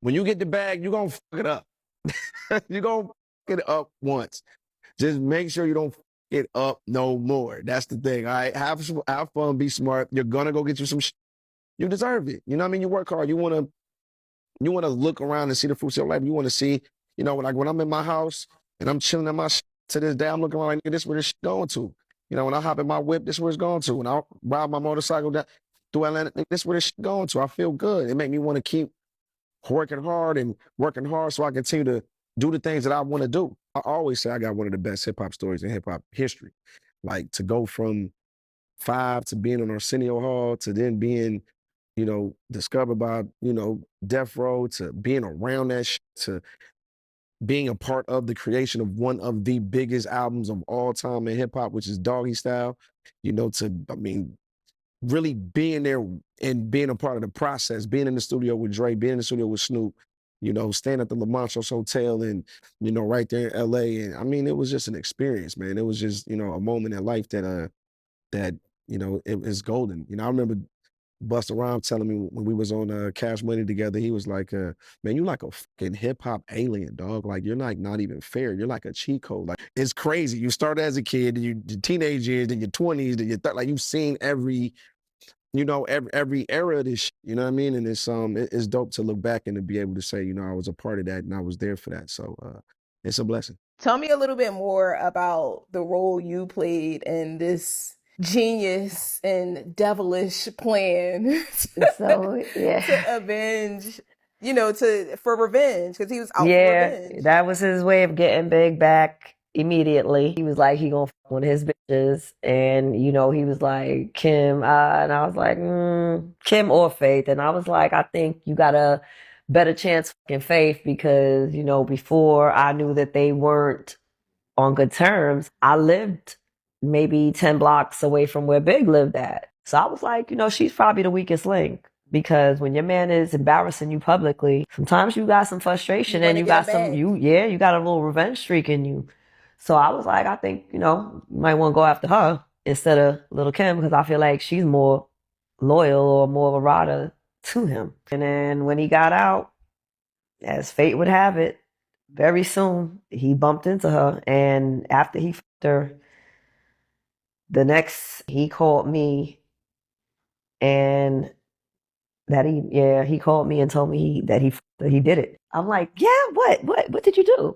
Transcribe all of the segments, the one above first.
When you get the bag, you're going to fuck it up. You're going to fuck it up once. Just make sure you don't fuck it up no more. That's the thing. All right. Have fun, be smart. You're going to go get you some shit. You deserve it. You know what I mean? You work hard. You want to look around and see the fruits of your life. You want to see, like when I'm in my house and I'm chilling in my shit, to this day, I'm looking around like, nigga, this where this shit going to. When I hop in my whip, this where it's going to. When I ride my motorcycle down through Atlanta, nigga, this where this shit going to. I feel good. It make me want to keep working hard so I continue to do the things that I want to do. I always say I got one of the best hip hop stories in hip hop history. Like to go from 5 to being on Arsenio Hall to then being, discovered by, Death Row to being around that shit, to being a part of the creation of one of the biggest albums of all time in hip hop, which is Doggy Style, really being there and being a part of the process, being in the studio with Dre, being in the studio with Snoop, staying at the La Manchos Hotel and, right there in LA. And it was just an experience, man. It was just, a moment in life that, it was golden. I remember Busta Rhymes telling me when we was on Cash Money together, he was like, man, you like a fucking hip hop alien, dog. Like you're like not even fair. You're like a cheat code. Like it's crazy. You start as a kid, your teenage years, then your 20s, then like you've seen every era of this shit, you know what I mean? And it's dope to look back and to be able to say, I was a part of that and I was there for that. So it's a blessing. Tell me a little bit more about the role you played in this genius and devilish plan So yeah. to avenge, for revenge, because he was out for Yeah, revenge. that was his way of getting big back immediately. He was like, he gonna fuck with his bitches. And, he was like, Kim, and I was like, Kim or Faith. And I was like, I think you got a better chance fucking Faith because, before I knew that they weren't on good terms, I lived maybe 10 blocks away from where Big lived at. So I was like, she's probably the weakest link. Because when your man is embarrassing you publicly, sometimes you got some frustration and you got you got a little revenge streak in you. So I was like, I think, you might want to go after her instead of Little Kim because I feel like she's more loyal or more of a rider to him. And then when he got out, as fate would have it, very soon he bumped into her. And after he fucked her, he called me and he called me and told me that he did it. I'm like, yeah, what did you do?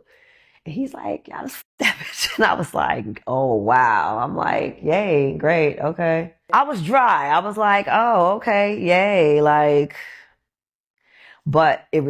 And he's like, I just that bitch. And I was like, oh wow. I'm like, yay, great, okay. I was dry. I was like, oh, okay, yay, like, but it was